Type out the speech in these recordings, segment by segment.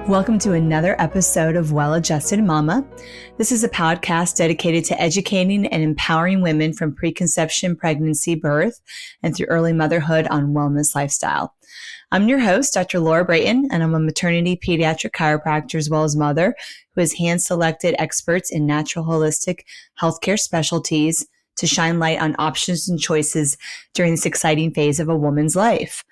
Welcome to another episode of Well-Adjusted Mama. This is a podcast dedicated to educating and empowering women from preconception, pregnancy, birth, and through early motherhood on wellness lifestyle. I'm your host, Dr. Laura Brayton, and I'm a maternity pediatric chiropractor as well as mother who has hand-selected experts in natural holistic healthcare specialties to shine light on options and choices during this exciting phase of a woman's life.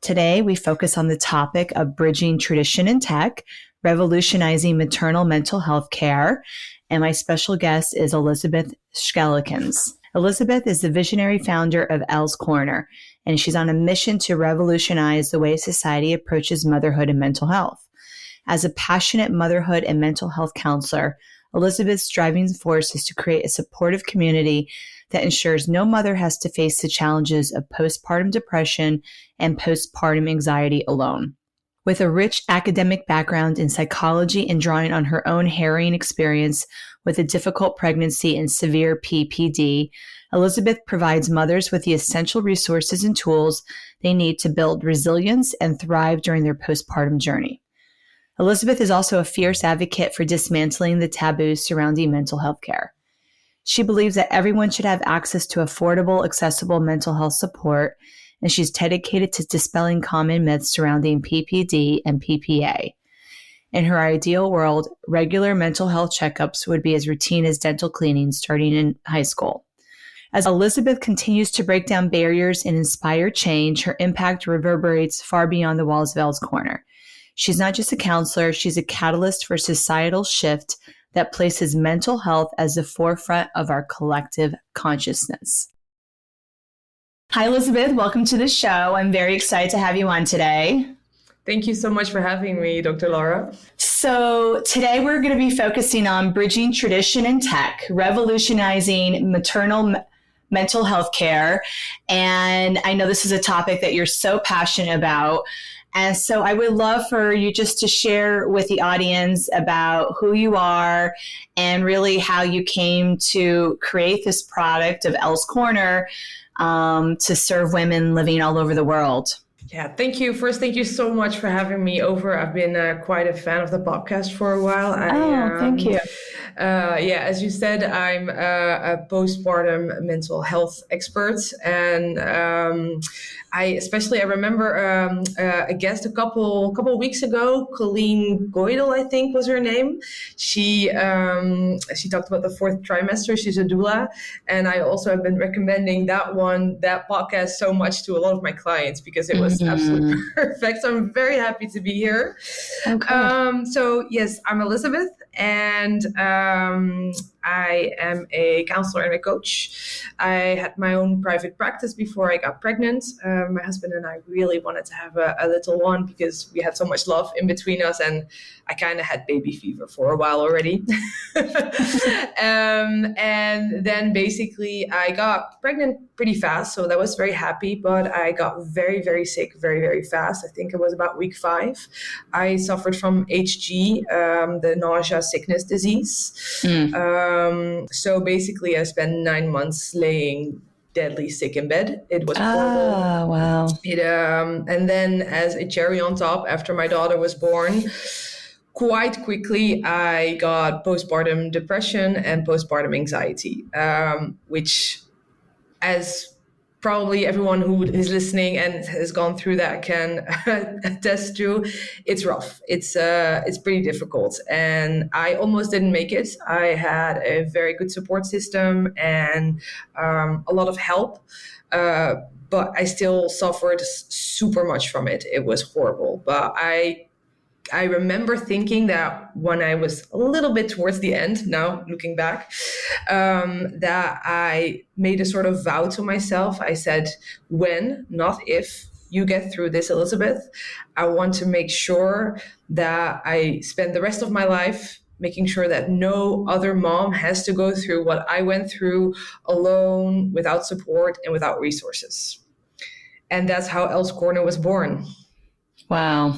Today, we focus on the topic of bridging tradition and tech, revolutionizing maternal mental health care, and my special guest is Elisabeth Schellekens. Elisabeth is the visionary founder of Elle's Corner, and she's on a mission to revolutionize the way society approaches motherhood and mental health. As a passionate motherhood and mental health counselor, Elisabeth's driving force is to create a supportive community that ensures no mother has to face the challenges of postpartum depression and postpartum anxiety alone. With a rich academic background in psychology and drawing on her own harrowing experience with a difficult pregnancy and severe PPD, Elisabeth provides mothers with the essential resources and tools they need to build resilience and thrive during their postpartum journey. Elisabeth is also a fierce advocate for dismantling the taboos surrounding mental health care. She believes that everyone should have access to affordable, accessible mental health support, and she's dedicated to dispelling common myths surrounding PPD and PPA. In her ideal world, regular mental health checkups would be as routine as dental cleaning starting in high school. As Elisabeth continues to break down barriers and inspire change, her impact reverberates far beyond the walls of Elle's Corner. She's not just a counselor, she's a catalyst for societal shift that places mental health as the forefront of our collective consciousness. Hi, Elisabeth. Welcome to the show. I'm very excited to have you on today. Thank you so much for having me, Dr. Laura. So today we're going to be focusing on bridging tradition and tech, revolutionizing maternal mental health care. And I know this is a topic that you're so passionate about. And so I would love for you just to share with the audience about who you are and really how you came to create this product of Elle's Corner to serve women living all over the world. Yeah, thank you. First, thank you so much for having me over. I've been quite a fan of the podcast for a while. Thank you. As you said, I'm a postpartum mental health expert, and I remember a guest a couple weeks ago, Colleen Goydel, I think was her name. She talked about the fourth trimester. She's a doula, and I also have been recommending that podcast so much to a lot of my clients because it was absolutely perfect. So I'm very happy to be here. Okay. So yes, I'm Elisabeth, and I am a counselor and a coach. I had my own private practice before I got pregnant. My husband and I really wanted to have a little one because we had so much love in between us, and I kind of had baby fever for a while already. And then basically I got pregnant pretty fast, so that was very happy, but I got very, very sick very, very fast. I think it was about week 5. I suffered from HG, the nausea sickness disease. So basically I spent 9 months laying deadly sick in bed. It was horrible. Oh, wow. And then as a cherry on top, after my daughter was born, quite quickly I got postpartum depression and postpartum anxiety, which, as probably everyone who is listening and has gone through that can attest to, it's rough. It's pretty difficult. And I almost didn't make it. I had a very good support system and a lot of help, but I still suffered super much from it. It was horrible. But I remember thinking that when I was a little bit towards the end, now looking back, that I made a sort of vow to myself. I said, when, not if, you get through this, Elisabeth, I want to make sure that I spend the rest of my life making sure that no other mom has to go through what I went through alone, without support and without resources. And that's how Elle's Corner was born. Wow.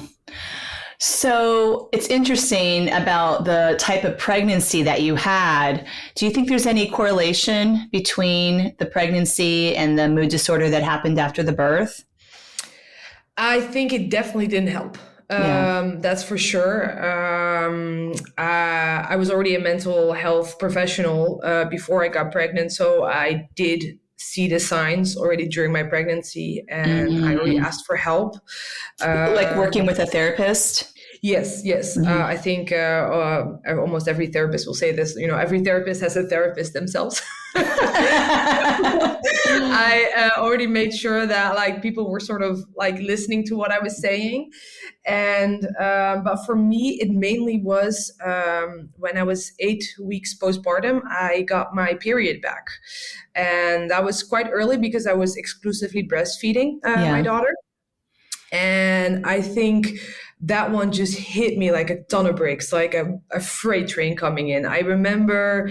So it's interesting about the type of pregnancy that you had. Do you think there's any correlation between the pregnancy and the mood disorder that happened after the birth? I think it definitely didn't help. That's for sure. I was already a mental health professional before I got pregnant, so I did see the signs already during my pregnancy, and I already asked for help. Like working with a therapist? Yes, yes. Mm-hmm. I think almost every therapist will say this. Every therapist has a therapist themselves. I already made sure that like people were sort of like listening to what I was saying, and but for me, it mainly was when I was 8 weeks postpartum, I got my period back, and that was quite early because I was exclusively breastfeeding my daughter. And I think that one just hit me like a ton of bricks, like a freight train coming in. I remember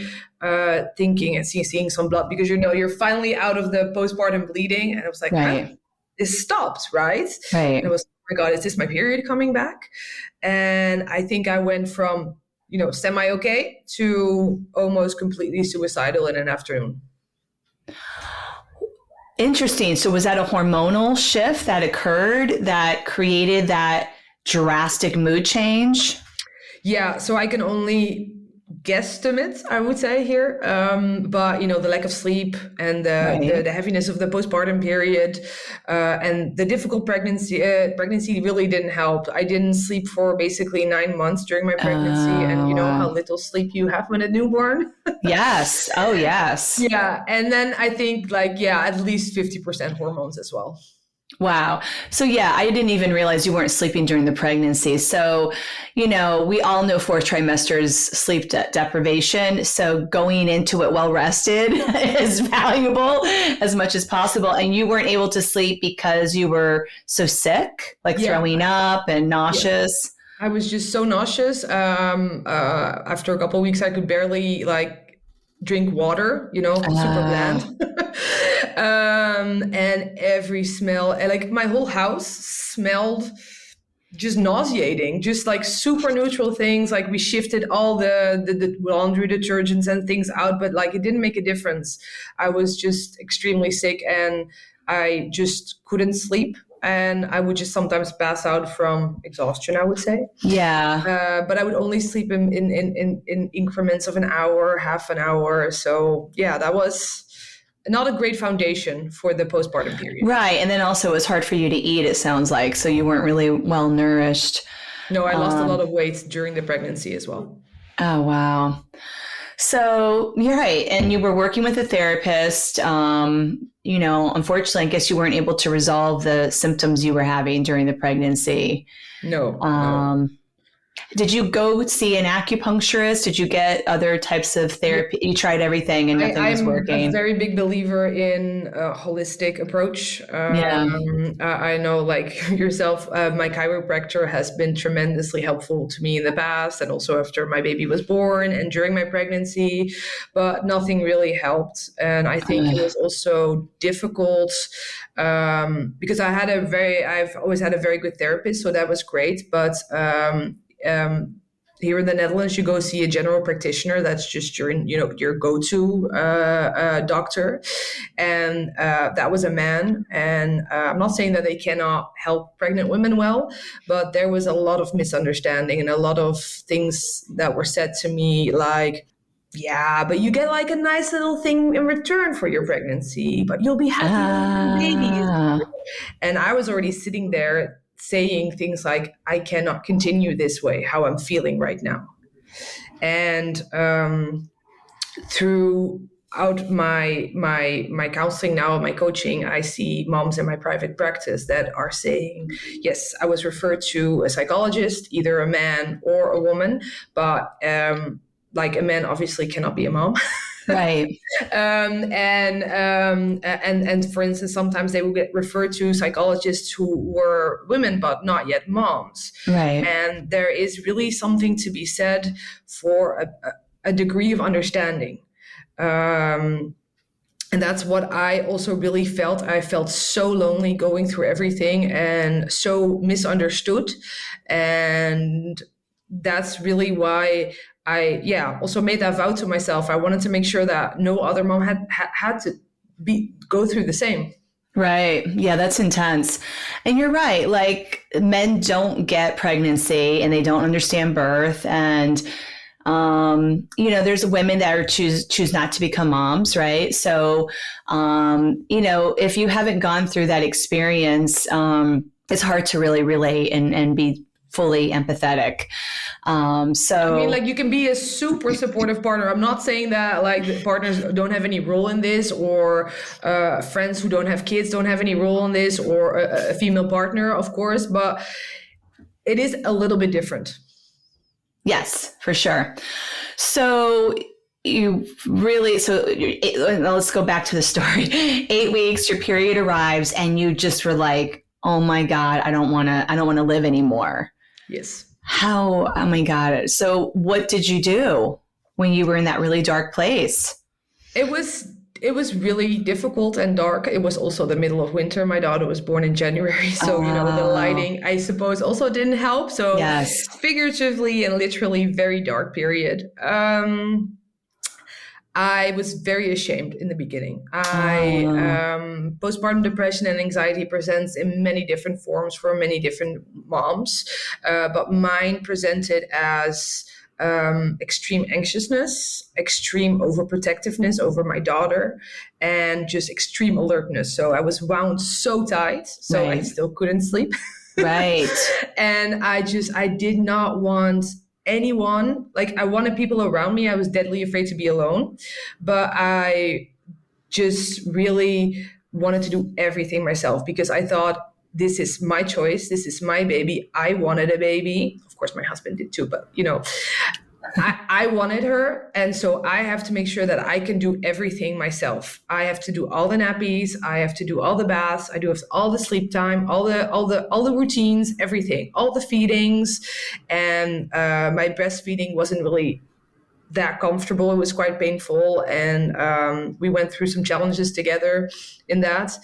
thinking and seeing some blood because, you're finally out of the postpartum bleeding. And I was like, right. This stopped, right? Right. And I was, oh my God, is this my period coming back? And I think I went from, semi-okay to almost completely suicidal in an afternoon. Interesting. So was that a hormonal shift that occurred that created that drastic mood change? Yeah, so I can only guesstimate, I would say here, but the lack of sleep and the heaviness of the postpartum period and the difficult pregnancy really didn't help. I didn't sleep for basically 9 months during my pregnancy, and you know how little sleep you have when a newborn. Yes. Oh, yes. Yeah, and then I think at least 50% hormones as well. Wow. So yeah, I didn't even realize you weren't sleeping during the pregnancy. So, we all know 4 trimesters sleep deprivation. So going into it well rested is valuable as much as possible. And you weren't able to sleep because you were so sick, like throwing up and nauseous. Yeah. I was just so nauseous. After a couple of weeks, I could barely drink water, super bland. And every smell, and my whole house smelled just nauseating, just super neutral things. We shifted all the laundry detergents and things out, but it didn't make a difference. I was just extremely sick and I just couldn't sleep. And I would just sometimes pass out from exhaustion, I would say. Yeah. But I would only sleep in increments of an hour, half an hour. So yeah, that was not a great foundation for the postpartum period. Right. And then also it was hard for you to eat, it sounds like. So you weren't really well nourished. No, I lost a lot of weight during the pregnancy as well. Oh, wow. So you're right. And you were working with a therapist. Unfortunately, I guess you weren't able to resolve the symptoms you were having during the pregnancy. No. Did you go see an acupuncturist? Did you get other types of therapy? You tried everything and nothing was working. I'm a very big believer in a holistic approach. I know, like yourself, my chiropractor has been tremendously helpful to me in the past, and also after my baby was born and during my pregnancy, but nothing really helped. And I think it was also difficult because I've always had a very good therapist, so that was great. But here in the Netherlands, you go see a general practitioner. That's just your go-to doctor, and that was a man. And I'm not saying that they cannot help pregnant women well, but there was a lot of misunderstanding and a lot of things that were said to me, like, yeah, but you get like a nice little thing in return for your pregnancy, but you'll be happy with your baby. And I was already sitting there saying things like, I cannot continue this way, how I'm feeling right now. And throughout my counseling now, my coaching, I see moms in my private practice that are saying, yes, I was referred to a psychologist, either a man or a woman, but like a man obviously cannot be a mom. Right. And for instance, sometimes they will get referred to psychologists who were women, but not yet moms. Right. And there is really something to be said for a degree of understanding. And that's what I also really felt. I felt so lonely going through everything and so misunderstood. And that's really why I also made that vow to myself. I wanted to make sure that no other mom had to go through the same. Right. Yeah, that's intense. And you're right. Like men don't get pregnancy and they don't understand birth. And there's women that choose not to become moms, right? So, if you haven't gone through that experience, it's hard to really relate and be fully empathetic. I mean, like, you can be a super supportive partner. I'm not saying that like the partners don't have any role in this, or friends who don't have kids don't have any role in this, or a female partner, of course, but it is a little bit different. Yes, for sure. So let's go back to the story. 8 weeks, your period arrives, and you just were like, "Oh my God, I don't want to live anymore." Yes. How? Oh my God. So what did you do when you were in that really dark place? It was really difficult and dark. It was also the middle of winter. My daughter was born in January. So, the lighting, I suppose, also didn't help. So yes. Figuratively and literally very dark period. I was very ashamed in the beginning. Postpartum depression and anxiety presents in many different forms for many different moms. But mine presented as extreme anxiousness, extreme overprotectiveness over my daughter, and just extreme alertness. So I was wound so tight, so right. I still couldn't sleep. Right. And I did not want anyone, like I wanted people around me. I was deadly afraid to be alone, but I just really wanted to do everything myself because I thought, this is my choice. This is my baby. I wanted a baby. Of course, my husband did too, but I wanted her. And so I have to make sure that I can do everything myself. I have to do all the nappies. I have to do all the baths. I do all the sleep time, all the routines, everything, all the feedings. And my breastfeeding wasn't really that comfortable. It was quite painful. And we went through some challenges together in that.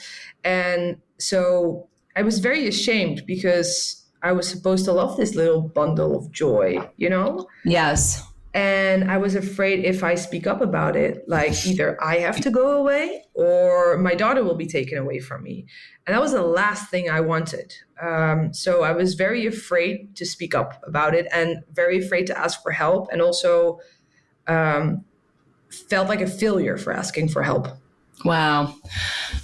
And so I was very ashamed because I was supposed to love this little bundle of joy, Yes. And I was afraid if I speak up about it, like either I have to go away or my daughter will be taken away from me. And that was the last thing I wanted. So I was very afraid to speak up about it and very afraid to ask for help, and also felt like a failure for asking for help. Wow.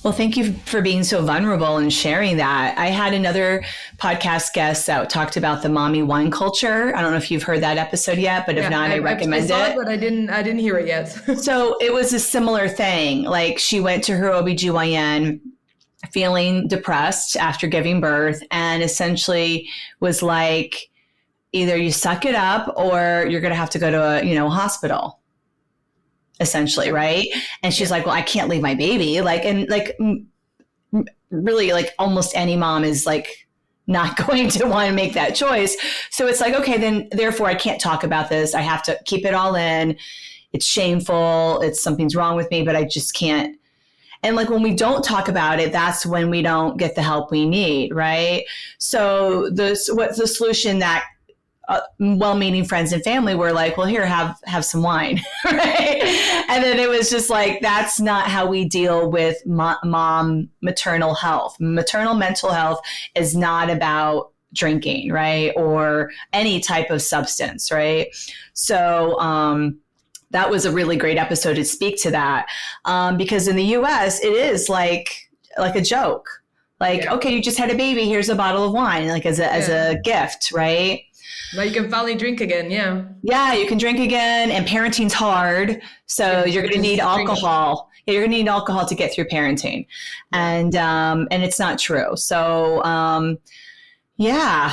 Well, thank you for being so vulnerable and sharing that. I had another podcast guest that talked about the mommy wine culture. I don't know if you've heard that episode yet, but if not, I recommend it. I saw it, but I didn't hear it yet. So it was a similar thing. Like she went to her OBGYN feeling depressed after giving birth, and essentially was like, either you suck it up or you're going to have to go to a hospital. Essentially, right? And she's like, well, I can't leave my baby. Really, like almost any mom is like not going to want to make that choice. So it's like, okay, then therefore I can't talk about this. I have to keep it all in. It's shameful. Something's wrong with me, but I just can't. And like when we don't talk about it, that's when we don't get the help we need, right? So what's the solution that well-meaning friends and family were like, well, here, have some wine, right? And then it was just like, that's not how we deal with mom maternal health. Maternal mental health is not about drinking, right? Or any type of substance, right? So that was a really great episode to speak to that, because in the US, it is like a joke. Like, okay, you just had a baby, here's a bottle of wine, like as a gift, right? Now you can finally drink again, yeah. Yeah, you can drink again, and parenting's hard, so you're going to need alcohol. Yeah, you're going to need alcohol to get through parenting, and it's not true. So,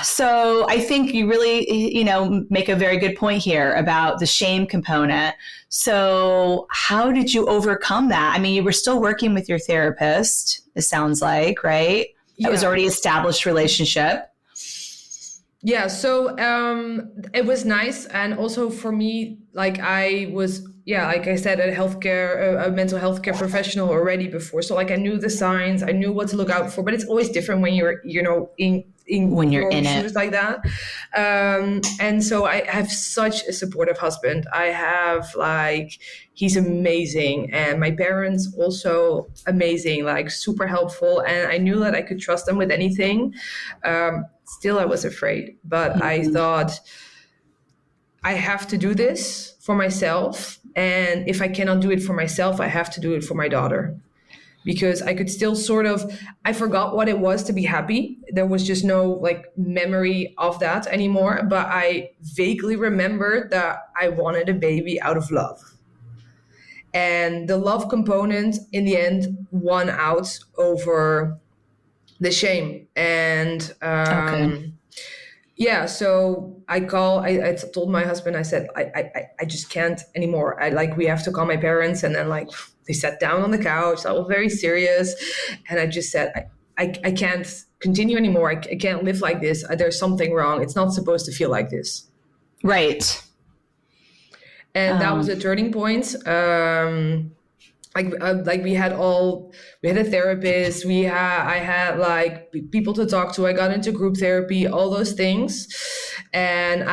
so I think you really, make a very good point here about the shame component. So, how did you overcome that? I mean, you were still working with your therapist, it sounds like, right? That was already established relationship. Yeah, so it was nice. And also for me, like I was, like I said, a mental health care professional already before. So like I knew the signs, I knew what to look out for, but it's always different when you're, when you're throwing in shoes it. like that. And so I have such a supportive husband. I have like, he's amazing. And my parents also amazing, like super helpful. And I knew that I could trust them with anything. Still, I was afraid, but I thought I have to do this for myself. And if I cannot do it for myself, I have to do it for my daughter. Because I could still I forgot what it was to be happy. There was just no like memory of that anymore. But I vaguely remembered that I wanted a baby out of love. And the love component in the end won out over the shame. And Okay. yeah, so I told my husband, I said, I just can't anymore. We have to call my parents. And then like they sat down on the couch. I was very serious. And I just said, I can't continue anymore. I can't live like this. There's something wrong. It's not supposed to feel like this. Right. And that was a turning point. We had a therapist. I had like people to talk to. I got into group therapy, all those things. And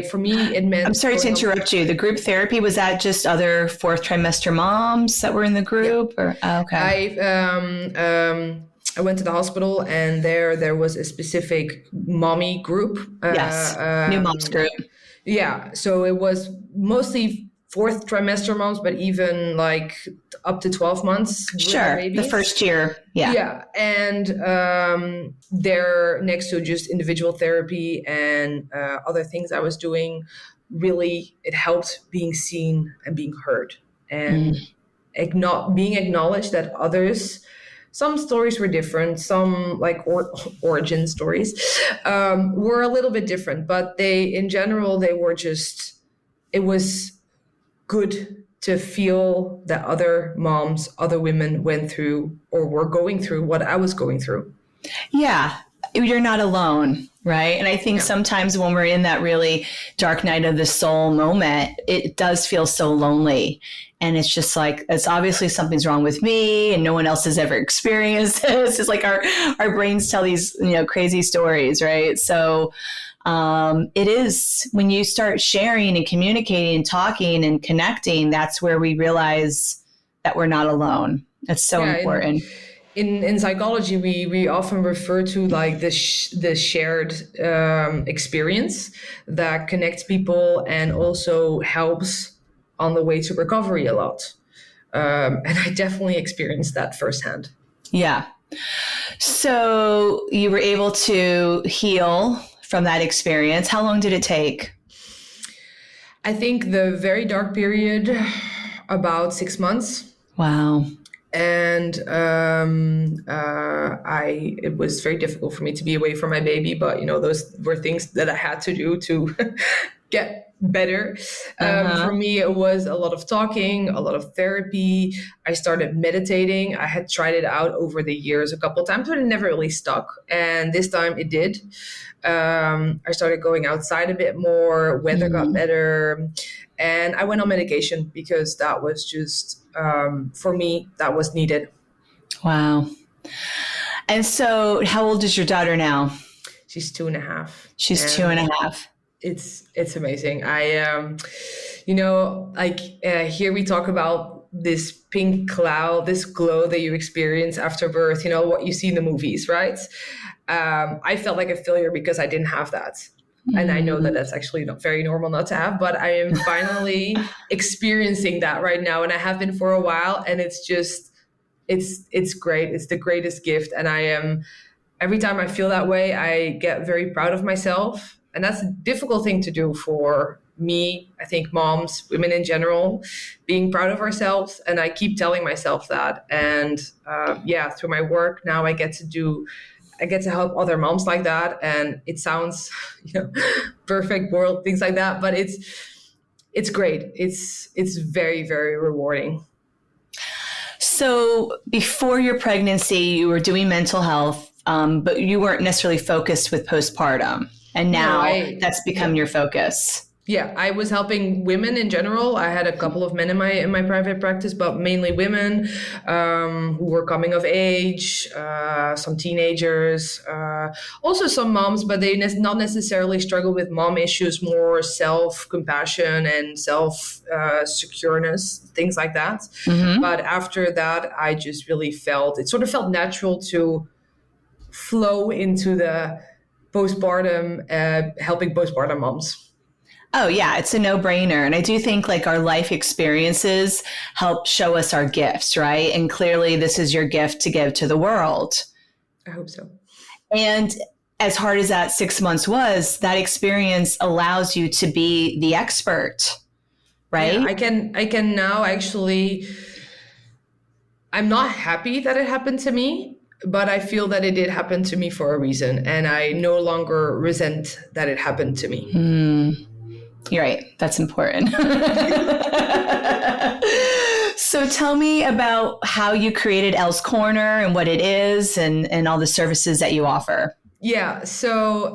for me, it meant. I'm sorry to interrupt you. The group therapy, was that just other fourth trimester moms that were in the group? Yeah. Or okay. I went to the hospital, and there was a specific mommy group. Yes. New moms group. Yeah. So it was mostly fourth trimester moms, but even like up to 12 months. Sure. The first year. Yeah. Yeah. And there, next to just individual therapy and other things I was doing, really, it helped being seen and being heard and being acknowledged that others, some stories were different, some like origin stories were a little bit different, but in general, they were just, it was good to feel that other moms, other women went through or were going through what I was going through. Yeah. You're not alone, right? And I think sometimes when we're in that really dark night of the soul moment, it does feel so lonely. And it's just like, it's obviously something's wrong with me and no one else has ever experienced this. It's like our brains tell these, crazy stories, right? So it is when you start sharing and communicating and talking and connecting, that's where we realize that we're not alone. That's so important. In psychology, we often refer to like the shared experience that connects people and also helps on the way to recovery a lot. And I definitely experienced that firsthand. Yeah. So you were able to heal from that experience. How long did it take? I think the very dark period, about 6 months. Wow. And it was very difficult for me to be away from my baby, but those were things that I had to do to get better. For me, it was a lot of talking, a lot of therapy. I started meditating. I had tried it out over the years a couple of times, but it never really stuck. And this time it did. I started going outside a bit more, weather got better, and I went on medication because that was just, for me, that was needed. Wow. And so how old is your daughter now? She's 2.5. She's 2.5. It's amazing. Here we talk about this pink cloud, this glow that you experience after birth, what you see in the movies, right? I felt like a failure because I didn't have that. And I know that that's actually not very normal not to have, but I am finally experiencing that right now. And I have been for a while, and it's just, it's great. It's the greatest gift. And every time I feel that way, I get very proud of myself. And that's a difficult thing to do for me, I think moms, women in general, being proud of ourselves. And I keep telling myself that. And through my work now, I get to help other moms like that. And it sounds, perfect world, things like that. But it's great. It's very, very rewarding. So before your pregnancy, you were doing mental health, but you weren't necessarily focused with postpartum. And now that's become your focus. Yeah, I was helping women in general. I had a couple of men in my private practice, but mainly women who were coming of age, some teenagers, also some moms, but they not necessarily struggle with mom issues, more self-compassion and self-secureness, things like that. Mm-hmm. But after that, I just really felt, it sort of felt natural to flow into the postpartum, helping postpartum moms. Oh, yeah, it's a no-brainer. And I do think like our life experiences help show us our gifts, right? And clearly, this is your gift to give to the world. I hope so. And as hard as that 6 months was, that experience allows you to be the expert, right? Yeah, I can now actually, I'm not happy that it happened to me, but I feel that it did happen to me for a reason. And I no longer resent that it happened to me. You're right. That's important. So tell me about how you created Elle's Corner and what it is and all the services that you offer. Yeah, so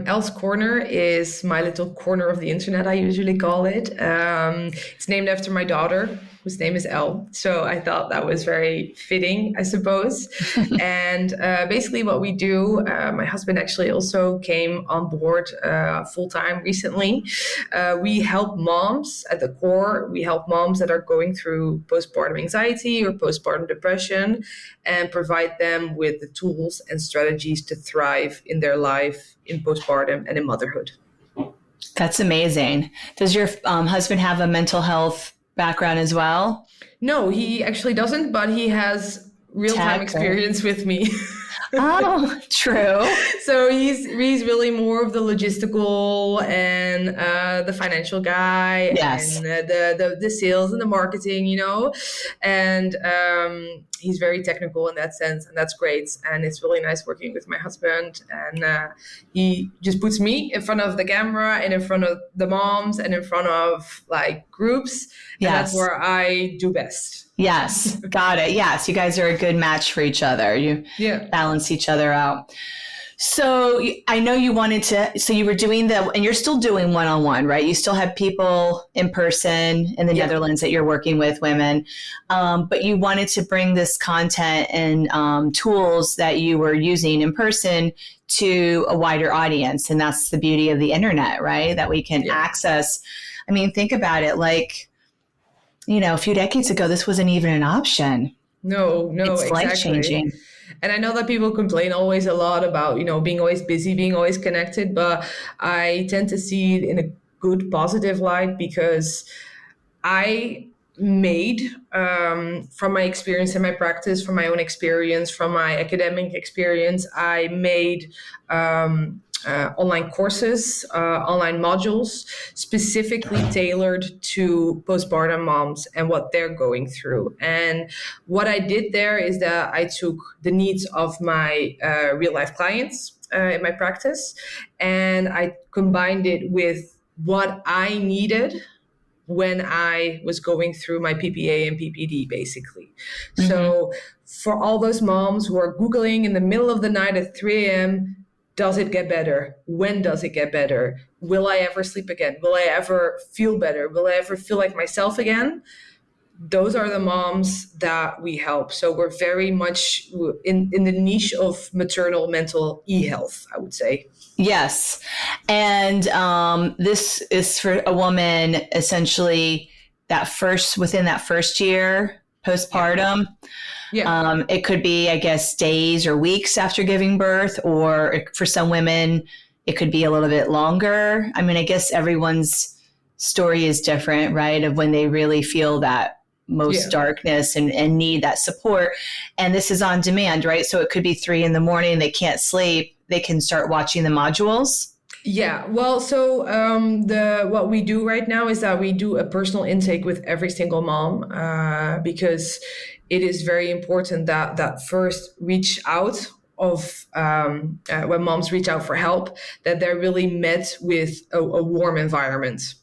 Elle's Corner is my little corner of the internet, I usually call it. It's named after my daughter, whose name is Elle. So I thought that was very fitting, I suppose. And basically what we do, my husband actually also came on board full-time recently. We help moms at the core. We help moms that are going through postpartum anxiety or postpartum depression and provide them with the tools and strategies to thrive in their life in postpartum and in motherhood. That's amazing. Does your husband have a mental health background as well? No, he actually doesn't, but he has real-time experience with me. Oh, true. So he's really more of the logistical and the financial guy, yes. and the sales and the marketing, and he's very technical in that sense, and that's great. And it's really nice working with my husband, and he just puts me in front of the camera and in front of the moms and in front of like groups, and that's where I do best. Yes, got it. Yes, you guys are a good match for each other. You balance each other out. So I know you wanted to, so you were doing and you're still doing one-on-one, right? You still have people in person in the Netherlands that you're working with, women, but you wanted to bring this content and tools that you were using in person to a wider audience. And that's the beauty of the internet, right? That we can access. I mean, think about it, like, a few decades ago, this wasn't even an option. No, it's exactly. life-changing. And I know that people complain always a lot about, being always busy, being always connected, but I tend to see it in a good, positive light, because I made, from my experience in my practice, from my own experience, from my academic experience, I made online courses, online modules specifically tailored to postpartum moms and what they're going through. And what I did there is that I took the needs of my real life clients in my practice, and I combined it with what I needed when I was going through my PPA and PPD, basically. Mm-hmm. So for all those moms who are Googling in the middle of the night at 3 a.m., does it get better? When does it get better? Will I ever sleep again? Will I ever feel better? Will I ever feel like myself again? Those are the moms that we help. So we're very much in the niche of maternal mental e-health, I would say. Yes. And this is for a woman essentially within that first year postpartum. Yeah. It could be, I guess, days or weeks after giving birth, or for some women, it could be a little bit longer. I mean, I guess everyone's story is different, right? Of when they really feel that most darkness and need that support. And this is on demand, right? So it could be 3 a.m, they can't sleep. They can start watching the modules. Yeah, well, so what we do right now is that we do a personal intake with every single mom, because it is very important that first reach out of when moms reach out for help, that they're really met with a warm environment.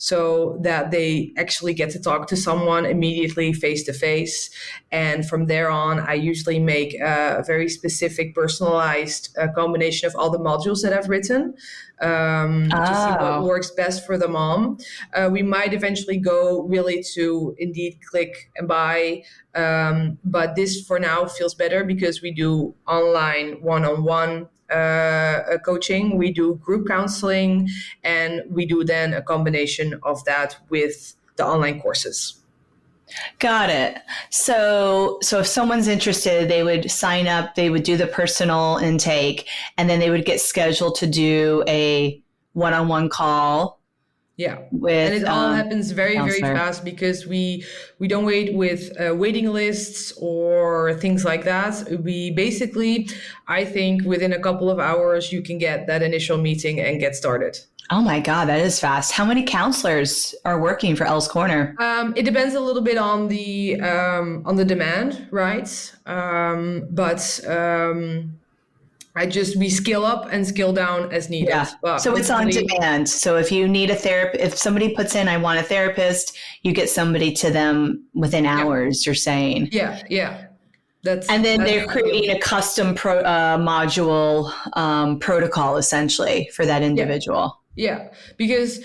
so that they actually get to talk to someone immediately face to face. And from there on, I usually make a very specific, personalized combination of all the modules that I've written to see what works best for the mom. We might eventually go really to indeed click and buy, but this for now feels better because we do online one-on-one coaching, we do group counseling, and we do then a combination of that with the online courses. Got it. So if someone's interested, they would sign up, they would do the personal intake, and then they would get scheduled to do a one-on-one call. Yeah, with, and it all happens very, counselor. very fast because we don't wait with waiting lists or things like that. We basically, I think within a couple of hours, you can get that initial meeting and get started. Oh my God, that is fast. How many counselors are working for Elle's Corner? It depends a little bit on the demand, right? We scale up and scale down as needed. Yeah. But so it's on demand. So if you need a therapist, if somebody puts in, I want a therapist, you get somebody to them within hours, you're saying. Yeah. And then they're creating a custom module protocol essentially for that individual. Yeah, because,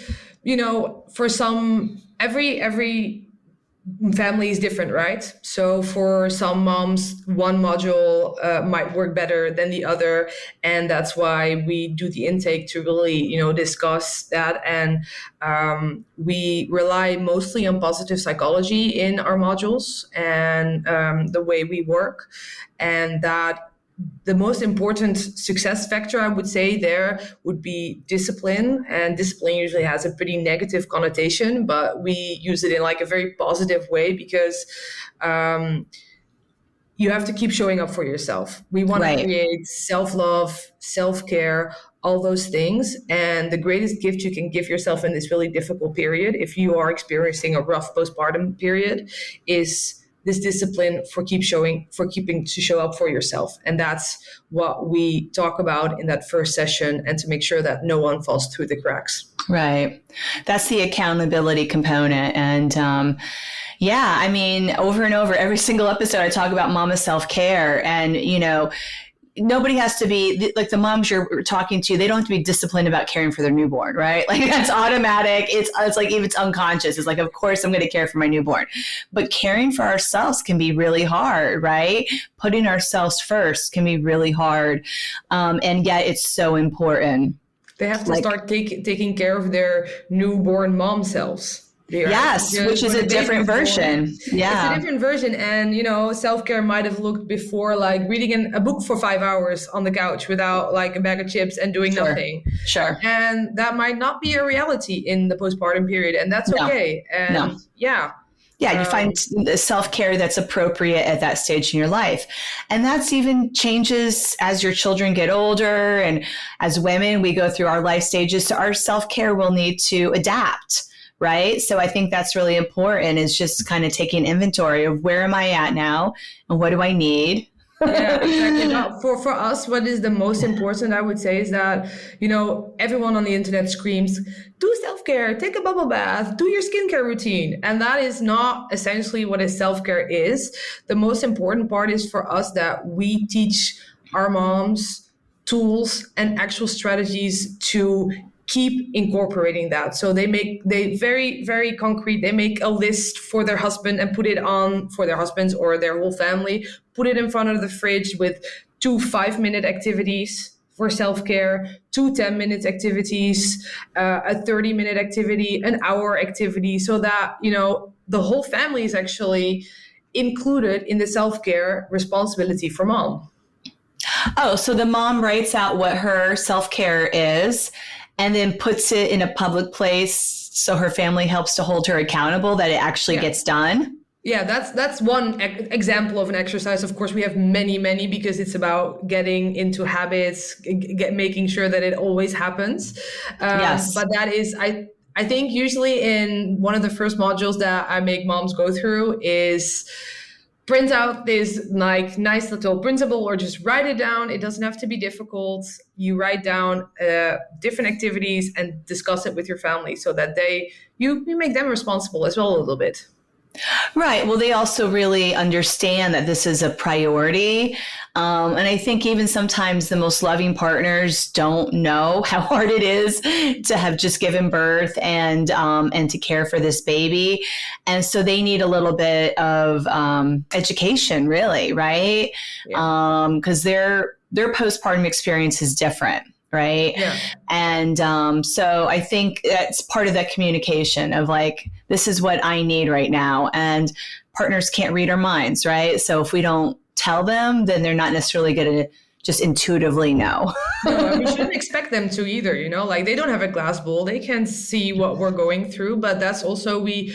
for some, every family is different, right? So for some moms, one module might work better than the other. And that's why we do the intake to really, discuss that. And we rely mostly on positive psychology in our modules and the way we work. And that the most important success factor, I would say, there would be discipline. And discipline usually has a pretty negative connotation, but we use it in like a very positive way because you have to keep showing up for yourself. We want to create self-love, self-care, all those things. And the greatest gift you can give yourself in this really difficult period, if you are experiencing a rough postpartum period, is this discipline for keeping to show up for yourself. And that's what we talk about in that first session, and to make sure that no one falls through the cracks. Right. That's the accountability component. And over and over, every single episode, I talk about mama self-care. And, nobody has to be like the moms you're talking to. They don't have to be disciplined about caring for their newborn, right? Like that's automatic. It's like, if it's unconscious, it's like, of course I'm going to care for my newborn, but caring for ourselves can be really hard, right? Putting ourselves first can be really hard. And yet it's so important. They have to start taking care of their newborn mom selves. Yes, which is a different version. Yeah. It's a different version. And, self-care might have looked before like reading a book for 5 hours on the couch without like a bag of chips and doing nothing. Sure. And that might not be a reality in the postpartum period. And that's okay. And you find the self-care that's appropriate at that stage in your life. And that's even changes as your children get older. And as women, we go through our life stages. So our self-care will need to adapt. Right. So I think that's really important, is just kind of taking inventory of where am I at now and what do I need? Yeah, exactly. For us, what is the most important, I would say, is that, everyone on the internet screams, do self-care, take a bubble bath, do your skincare routine. And that is not essentially what a self-care is. The most important part is for us that we teach our moms tools and actual strategies to keep incorporating that. So they very, very concrete. They make a list for their husband and put it on for their husbands or their whole family, put it in front of the fridge with 2 5-minute activities for self-care, 2 10-minute activities, a 30-minute activity, an hour activity, so that, the whole family is actually included in the self-care responsibility for mom. Oh, so the mom writes out what her self-care is and then puts it in a public place so her family helps to hold her accountable that it actually gets done? Yeah, that's one example of an exercise. Of course, we have many, because it's about getting into habits, making sure that it always happens. Yes. But that is, I think usually in one of the first modules that I make moms go through is print out this like nice little printable or just write it down. It doesn't have to be difficult. You write down different activities and discuss it with your family so that you make them responsible as well a little bit. Right. Well, they also really understand that this is a priority. And I think even sometimes the most loving partners don't know how hard it is to have just given birth and to care for this baby. And so they need a little bit of education, really, right? Yeah. Because their postpartum experience is different. Right. Yeah. And so I think that's part of that communication of like, this is what I need right now. And partners can't read our minds. Right. So if we don't tell them, then they're not necessarily going to just intuitively know. No, we shouldn't expect them to either. Like they don't have a glass bowl. They can't see what we're going through. But that's also, we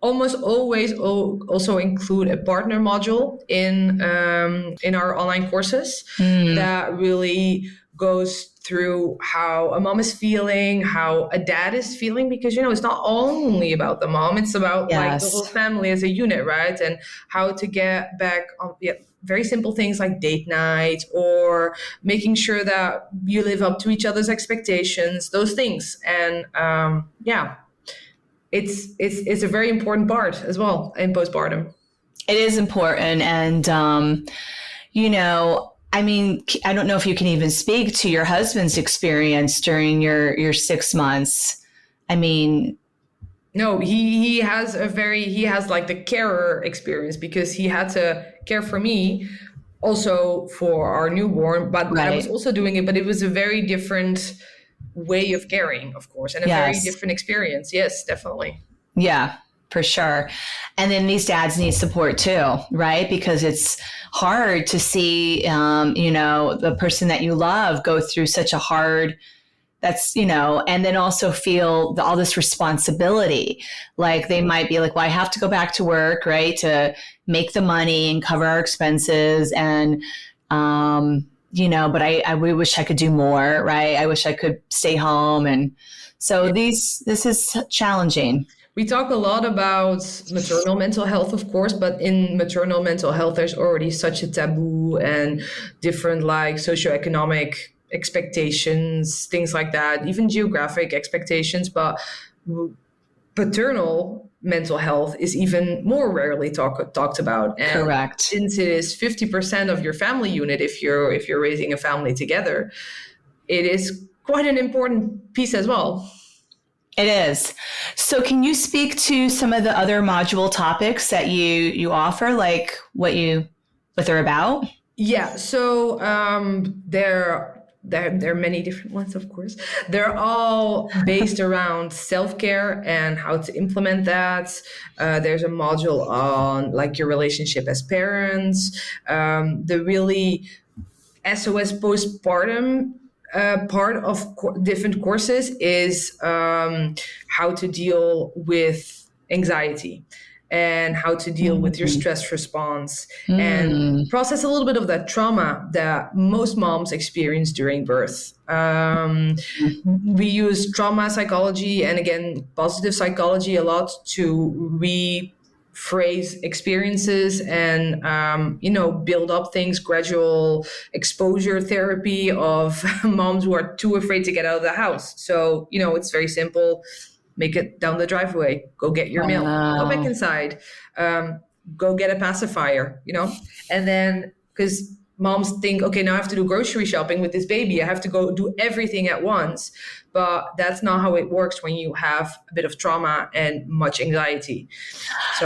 almost always also include a partner module in our online courses that really goes through how a mom is feeling, how a dad is feeling, because, it's not only about the mom, it's about like the whole family as a unit, right? And how to get back on very simple things like date night or making sure that you live up to each other's expectations, those things. And it's a very important part as well in postpartum. It is important. And, I mean, I don't know if you can even speak to your husband's experience during your 6 months. I mean, no, he has like the carer experience because he had to care for me also for our newborn, but I was also doing it, but it was a very different way of caring, of course, and a very different experience. Yes, definitely. Yeah. For sure. And then these dads need support too, right? Because it's hard to see, the person that you love go through such a hard, and then also feel all this responsibility. Like they might be like, well, I have to go back to work, right? To make the money and cover our expenses. And, but we wish I could do more, right? I wish I could stay home. And so this is challenging. We talk a lot about maternal mental health, of course, but in maternal mental health, there's already such a taboo and different like socioeconomic expectations, things like that, even geographic expectations. But paternal mental health is even more rarely talked about. And correct. Since it is 50% of your family unit, if you're raising a family together, it is quite an important piece as well. It is. So can you speak to some of the other module topics that you offer, like what they're about? Yeah. So there are many different ones, of course. They're all based around self-care and how to implement that. There's a module on like your relationship as parents, the really SOS postpartum part of different courses is how to deal with anxiety and how to deal with your stress response and process a little bit of that trauma that most moms experience during birth. We use trauma psychology and again, positive psychology a lot to rephrase experiences and, build up things, gradual exposure therapy of moms who are too afraid to get out of the house. So, it's very simple. Make it down the driveway, go get your milk, go back inside, go get a pacifier, and then because moms think, okay, now I have to do grocery shopping with this baby. I have to go do everything at once. But that's not how it works when you have a bit of trauma and much anxiety.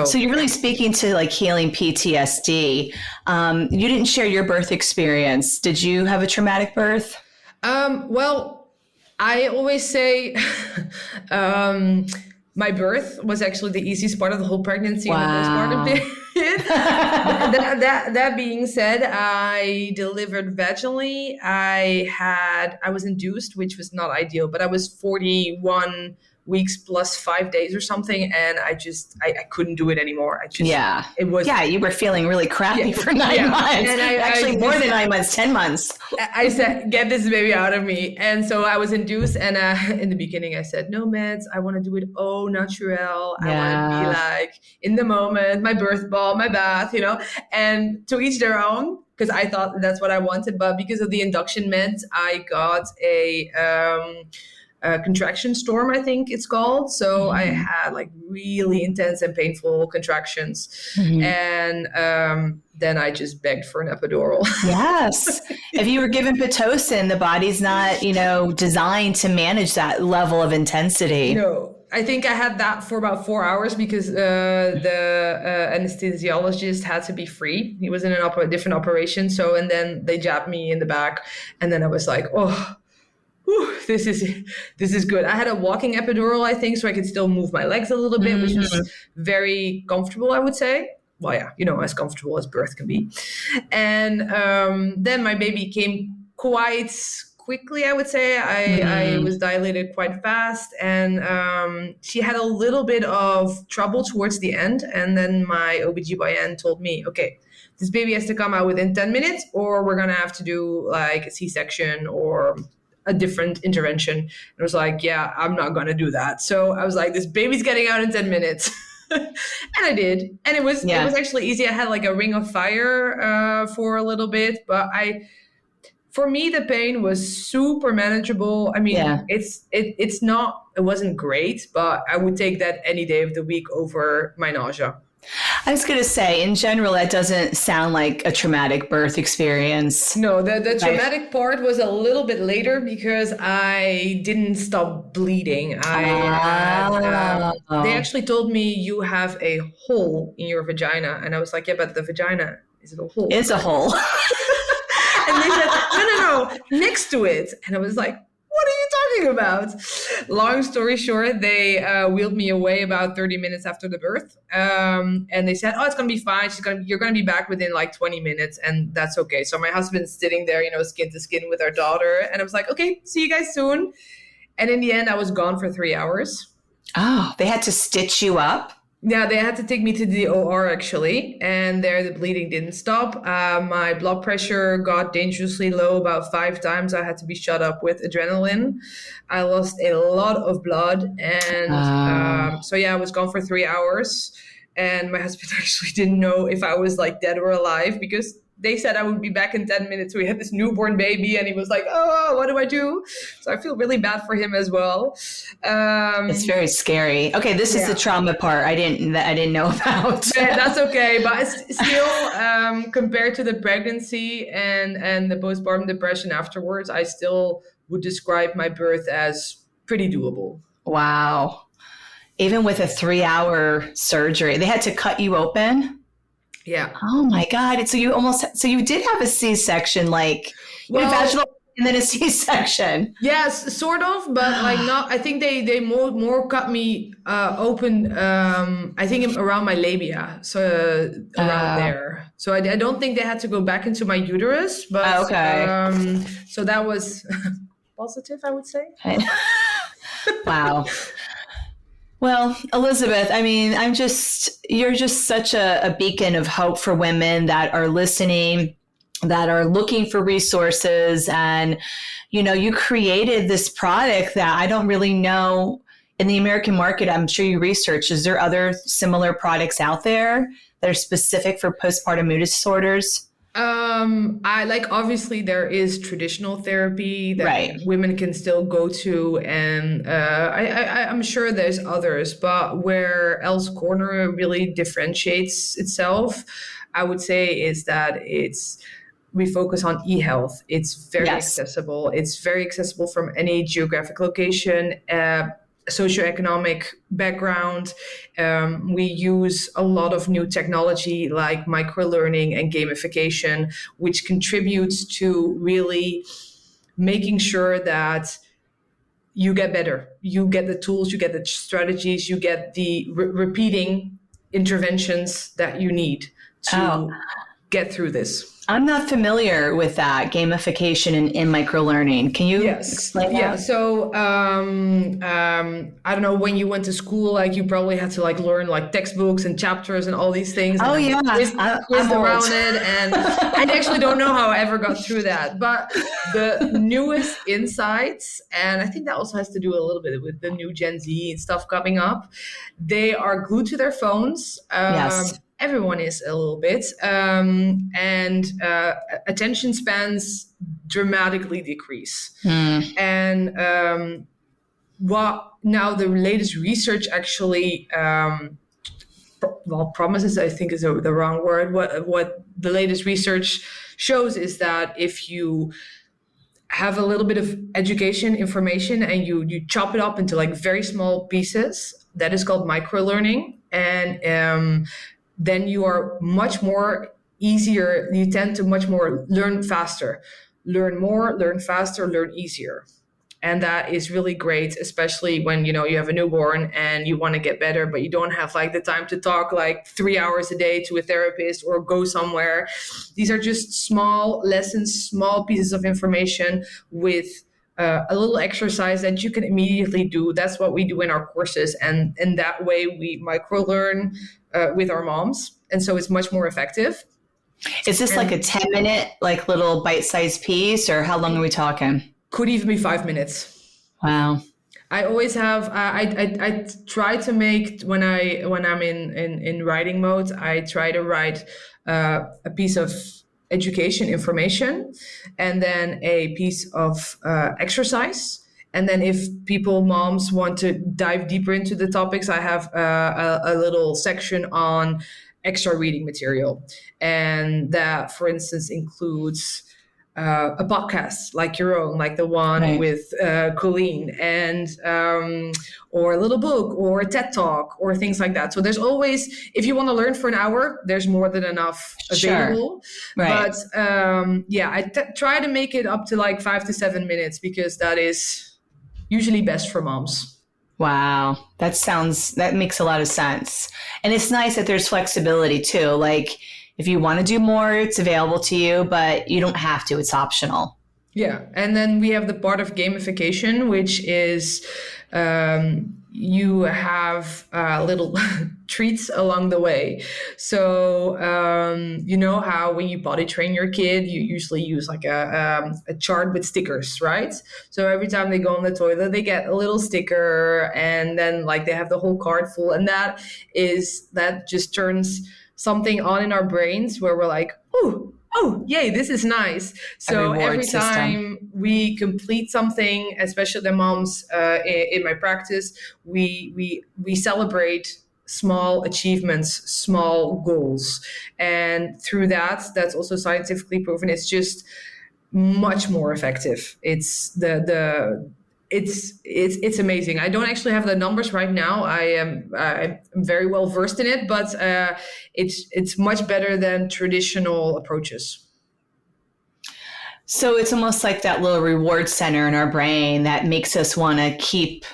So you're really speaking to like healing PTSD. You didn't share your birth experience. Did you have a traumatic birth? Well, I always say my birth was actually the easiest part of the whole pregnancy and the postpartum period. That being said, I delivered vaginally. I was induced, which was not ideal, but I was 41 weeks plus 5 days or something. And I couldn't do it anymore. It was, you were feeling really crappy for 9 months. And actually more than 9 months, 10 months. I said, get this baby out of me. And so I was induced. And in the beginning I said, no meds. I want to do it au naturel. I want to be like in the moment, my birth ball, my bath, and to each their own. Because I thought that's what I wanted. But because of the induction meds, I got a contraction storm, I think it's called. So I had like really intense and painful contractions. And then I just begged for an epidural. Yes. If you were given Pitocin, the body's not, designed to manage that level of intensity. No. I think I had that for about 4 hours because the anesthesiologist had to be free. He was in a different operation. So, and then they jabbed me in the back. And then I was like, oh, whew, this is good. I had a walking epidural, I think, so I could still move my legs a little bit, which was very comfortable, I would say. Well, yeah, as comfortable as birth can be. And then my baby came quite quickly, I would say. I was dilated quite fast, and she had a little bit of trouble towards the end. And then my OBGYN told me, okay, this baby has to come out within 10 minutes or we're going to have to do like a C-section or a different intervention. And I was like, yeah, I'm not going to do that. So I was like, this baby's getting out in 10 minutes. And I did. And it was actually easy. I had like a ring of fire for a little bit, but for me, the pain was super manageable. I mean, it wasn't great, but I would take that any day of the week over my nausea. I was going to say, in general, that doesn't sound like a traumatic birth experience. No, the traumatic part was a little bit later because I didn't stop bleeding. They actually told me you have a hole in your vagina. And I was like, yeah, but the vagina, is it a hole? It's a hole. And they said, no, next to it. And I was like, what are you talking about? Long story short, they wheeled me away about 30 minutes after the birth. And they said, oh, it's going to be fine. You're going to be back within like 20 minutes. And that's okay. So my husband's sitting there, skin to skin with our daughter. And I was like, okay, see you guys soon. And in the end, I was gone for 3 hours. Oh, they had to stitch you up? Yeah, they had to take me to the OR actually, and there the bleeding didn't stop. My blood pressure got dangerously low about 5 times. I had to be shut up with adrenaline. I lost a lot of blood, and so I was gone for 3 hours. And my husband actually didn't know if I was like dead or alive because they said I would be back in 10 minutes. We had this newborn baby and he was like, oh, what do I do? So I feel really bad for him as well. It's very scary. Okay, this is the trauma part I didn't know about. Yeah, that's okay. But still, compared to the pregnancy and the postpartum depression afterwards, I still would describe my birth as pretty doable. Wow. Even with a 3-hour surgery, they had to cut you open? Yeah. Oh my God. So you did have a C-section, like vaginal and then a C-section. Yes, sort of, but like not, I think they more cut me open, I think around my labia. So around there. So I don't think they had to go back into my uterus, but okay. So that was positive, I would say. Wow. Well, Elisabeth, I mean, you're just such a beacon of hope for women that are listening, that are looking for resources. And, you created this product that I don't really know in the American market. I'm sure you researched. Is there other similar products out there that are specific for postpartum mood disorders? Obviously there is traditional therapy that women can still go to, and I'm sure there's others, but where Elle's Corner really differentiates itself, I would say, is that we focus on e-health. It's very accessible. It's very accessible from any geographic location, socioeconomic background. We use a lot of new technology like microlearning and gamification, which contributes to really making sure that you get better. You get the tools, you get the strategies, you get the repeating interventions that you need to get through this. I'm not familiar with that gamification in microlearning. Can you explain that? Yeah. So I don't know, when you went to school, like you probably had to like learn like textbooks and chapters and all these things. Oh and yeah, quizzed around it, and I actually don't know how I ever got through that. But the newest insights, and I think that also has to do a little bit with the new Gen Z and stuff coming up. They are glued to their phones. Yes. Everyone is a little bit, and attention spans dramatically decrease. And what now the latest research actually promises, I think is the wrong word. What the latest research shows is that if you have a little bit of education information and you chop it up into like very small pieces, that is called microlearning. And then you are much more easier. You tend to much more learn faster, learn more, learn faster, learn easier. And that is really great, especially when, you have a newborn and you want to get better, but you don't have like the time to talk like 3 hours a day to a therapist or go somewhere. These are just small lessons, small pieces of information with a little exercise that you can immediately do. That's what we do in our courses. And in that way, we micro-learn with our moms. And so it's much more effective. Is this like a 10-minute, like little bite-sized piece, or how long are we talking? Could even be 5 minutes. Wow. I always have, I try to make, when I'm in writing mode, I try to write a piece of education information and then a piece of exercise. And then if moms want to dive deeper into the topics, I have a little section on extra reading material. And that, for instance, includes a podcast like your own, like the one with Colleen, and or a little book or a TED Talk or things like that. So there's always, if you want to learn for an hour, there's more than enough available. Sure. Right. But I try to make it up to like 5 to 7 minutes because that is usually best for moms. Wow. That makes a lot of sense. And it's nice that there's flexibility too. Like, if you want to do more, it's available to you, but you don't have to. It's optional. Yeah. And then we have the part of gamification, which is you have little treats along the way. So you know how when you potty train your kid, you usually use like a chart with stickers, right? So every time they go on the toilet, they get a little sticker, and then like they have the whole card full. And that just turns something on in our brains where we're like, oh, yay, this is nice. So every time we complete something, especially the moms in my practice, we celebrate small achievements, small goals. And through that's also scientifically proven. It's just much more effective. It's it's amazing. I don't actually have the numbers right now. I'm very well versed in it, but it's much better than traditional approaches. So it's almost like that little reward center in our brain that makes us want to keep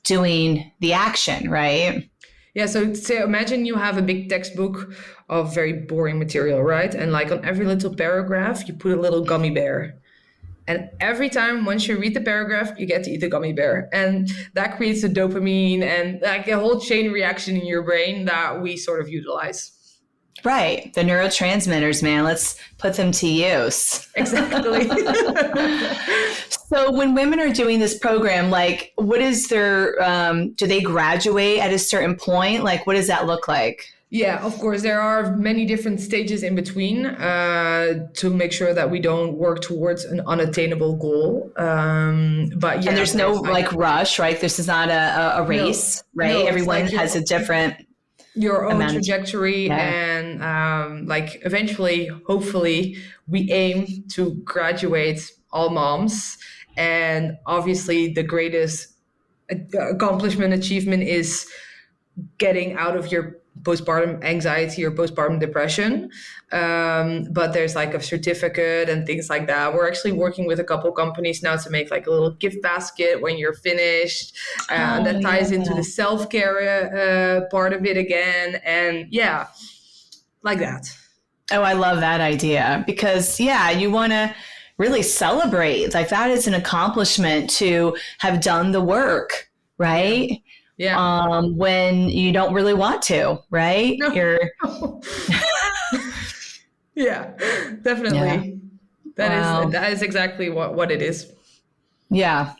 doing the action, right? Yeah. So imagine you have a big textbook of very boring material, right? And like on every little paragraph, you put a little gummy bear. And every time, once you read the paragraph, you get to eat a gummy bear. And that creates a dopamine and like a whole chain reaction in your brain that we sort of utilize. Right. The neurotransmitters, man, let's put them to use. Exactly. So when women are doing this program, like what is their, do they graduate at a certain point? Like, what does that look like? Yeah, of course, there are many different stages in between to make sure that we don't work towards an unattainable goal. But yeah, and there's no like rush, right? This is not a race, right? No, everyone has a different your own trajectory, and like eventually, hopefully, we aim to graduate all moms. And obviously, the greatest accomplishment achievement is getting out of your postpartum anxiety or postpartum depression. But there's like a certificate and things like that. We're actually working with a couple companies now to make like a little gift basket when you're finished. And that ties into the self-care part of it again. And yeah, like that. Oh, I love that idea because, yeah, you want to really celebrate. Like that is an accomplishment to have done the work, Yeah. right? Yeah. When you don't really want to, right? No. You're, Yeah, yeah. definitely. Wow. That is exactly what it is. Yeah.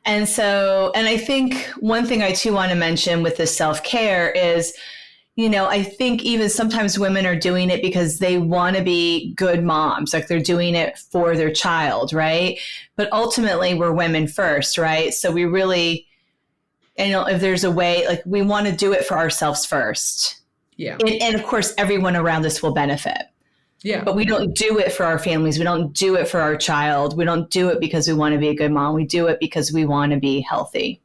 And I think one thing I too want to mention with the self care is, I think even sometimes women are doing it because they want to be good moms, like they're doing it for their child, right? But ultimately, we're women first, right? So we really, if there's a way, like we want to do it for ourselves first. Yeah. And of course, everyone around us will benefit. Yeah. But we don't do it for our families. We don't do it for our child. We don't do it because we want to be a good mom. We do it because we want to be healthy.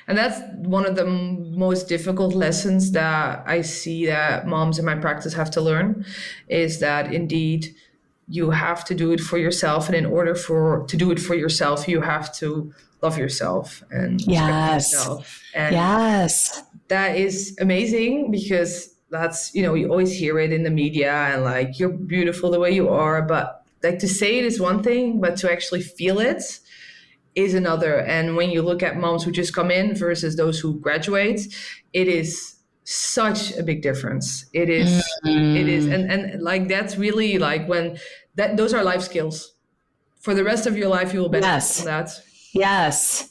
And that's one of the most difficult lessons that I see that moms in my practice have to learn, is that indeed you have to do it for yourself. And in order to do it for yourself, you have to love yourself and respect Yes. yourself. And yes. That is amazing because that's, you always hear it in the media and like, you're beautiful the way you are. But like to say it is one thing, but to actually feel it is another. And when you look at moms who just come in versus those who graduate, it is such a big difference. It is, and like that's really like those are life skills. For the rest of your life, you will benefit from that. Yes.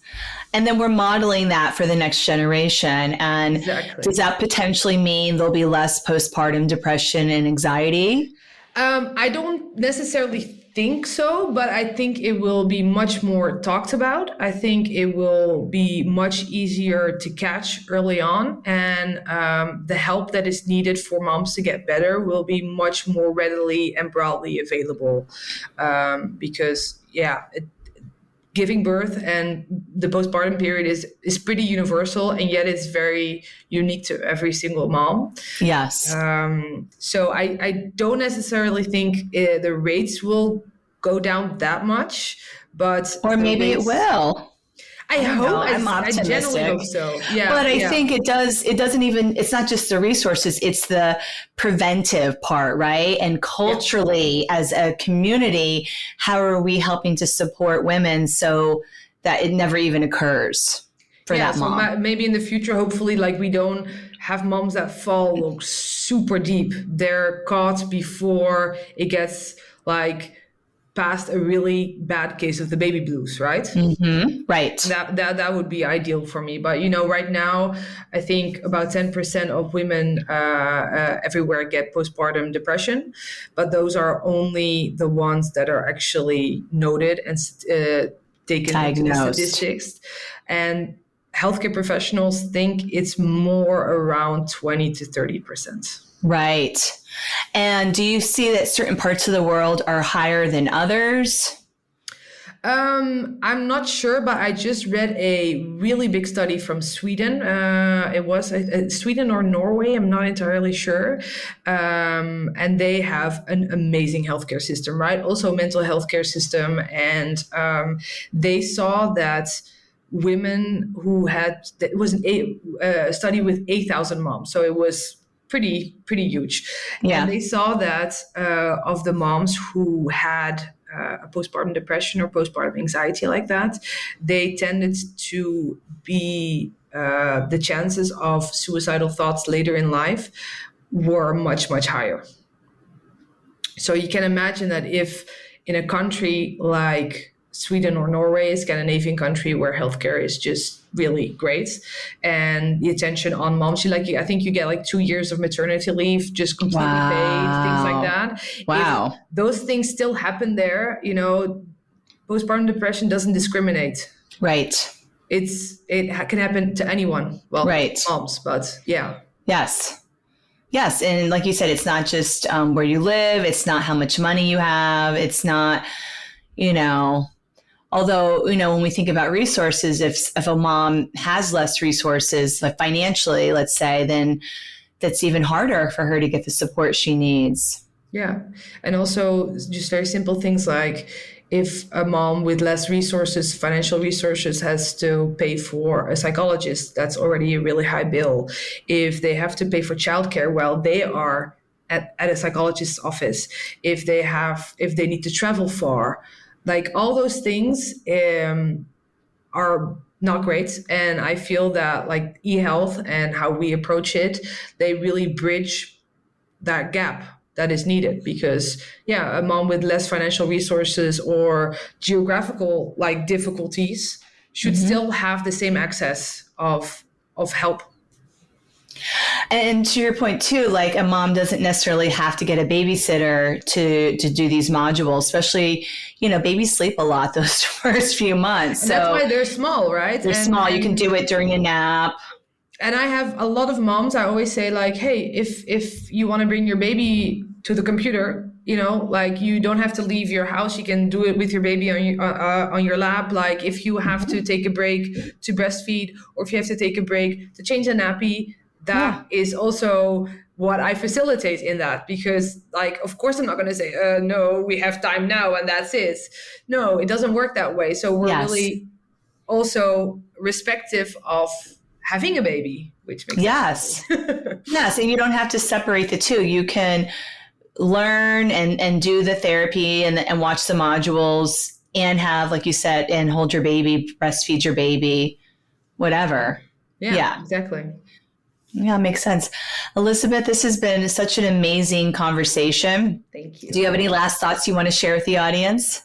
And then we're modeling that for the next generation. And Does that potentially mean there'll be less postpartum depression and anxiety? I don't necessarily think so, but I think it will be much more talked about. I think it will be much easier to catch early on. And the help that is needed for moms to get better will be much more readily and broadly available. Because, giving birth and the postpartum period is pretty universal, and yet it's very unique to every single mom. Yes. So I don't necessarily think the rates will go down that much, or maybe it will. I hope. I'm optimistic. I generally hope so. Yeah. But I think it doesn't even, it's not just the resources, it's the preventive part, right? And culturally, as a community, how are we helping to support women so that it never even occurs for that mom? So maybe in the future, hopefully, like we don't have moms that fall super deep. They're caught before it gets like past a really bad case of the baby blues, right? Mm-hmm. Right. That would be ideal for me. But right now, I think about 10% of women everywhere get postpartum depression, but those are only the ones that are actually noted and taken into the statistics. And healthcare professionals think it's more around 20 to 30%. Right. And do you see that certain parts of the world are higher than others? I'm not sure, but I just read a really big study from Sweden. It was Sweden or Norway, I'm not entirely sure. And they have an amazing healthcare system, right? Also a mental health care system. And they saw that women who it was a study with 8,000 moms. So it was pretty huge. Yeah. And they saw that of the moms who had a postpartum depression or postpartum anxiety like that, they tended to be the chances of suicidal thoughts later in life were much, much higher. So you can imagine that if in a country like Sweden or Norway, a Scandinavian country where healthcare is just really great, and the attention on moms, I think you get like 2 years of maternity leave, just completely paid, things like that. Wow. If those things still happen there, postpartum depression doesn't discriminate. Right. It can happen to anyone. Well, right. Moms, but yeah. Yes. Yes. And like you said, it's not just where you live. It's not how much money you have. It's not, although, when we think about resources, if a mom has less resources, like financially, let's say, then that's even harder for her to get the support she needs. Yeah. And also just very simple things like if a mom with less resources, financial resources, has to pay for a psychologist, that's already a really high bill. If they have to pay for childcare, well, they are at a psychologist's office, if they need to travel far, like all those things are not great. And I feel that like e-health and how we approach it, they really bridge that gap that is needed. Because a mom with less financial resources or geographical like difficulties should still have the same access of help. And to your point too, like a mom doesn't necessarily have to get a babysitter to do these modules, especially, babies sleep a lot those first few months. And that's why they're small, right? They're small. You can do it during a nap. And I have a lot of moms, I always say like, hey, if you want to bring your baby to the computer, like you don't have to leave your house. You can do it with your baby on your lap. Like if you have to take a break to breastfeed, or if you have to take a break to change a nappy, that is also what I facilitate in that. Because like, of course, I'm not going to say, no, we have time now and that's it. No, it doesn't work that way. So we're really also respective of having a baby, which makes sense. Yes. And you don't have to separate the two. You can learn and do the therapy and watch the modules and have, like you said, and hold your baby, breastfeed your baby, whatever. Yeah, exactly. Yeah, makes sense. Elisabeth, this has been such an amazing conversation. Thank you. Do you have any last thoughts you want to share with the audience?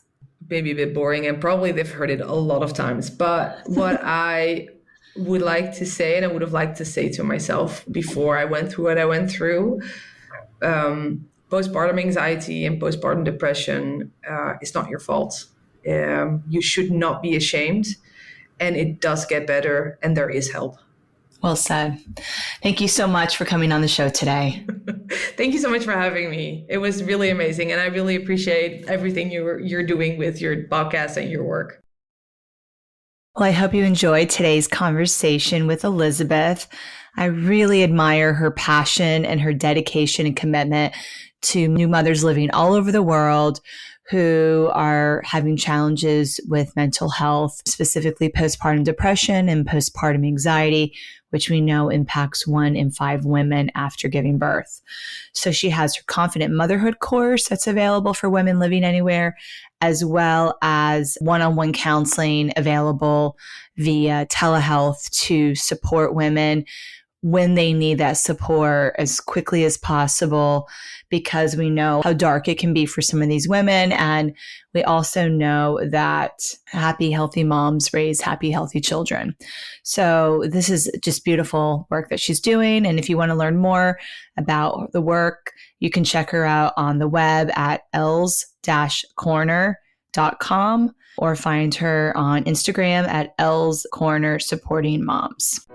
Maybe a bit boring, and probably they've heard it a lot of times. But what I would like to say, and I would have liked to say to myself before I went through what I went through, postpartum anxiety and postpartum depression is not your fault. You should not be ashamed, and it does get better, and there is help. Well said. Thank you so much for coming on the show today. Thank you so much for having me. It was really amazing, and I really appreciate everything you're doing with your podcast and your work. Well, I hope you enjoyed today's conversation with Elisabeth. I really admire her passion and her dedication and commitment to new mothers living all over the world who are having challenges with mental health, specifically postpartum depression and postpartum anxiety, which we know impacts 1 in 5 women after giving birth. So she has her Confident Motherhood course that's available for women living anywhere, as well as one-on-one counseling available via telehealth to support women when they need that support as quickly as possible, because we know how dark it can be for some of these women. And we also know that happy, healthy moms raise happy, healthy children. So this is just beautiful work that she's doing. And if you want to learn more about the work, you can check her out on the web at elle's-corner.com or find her on Instagram at Elle's Corner Supporting Moms.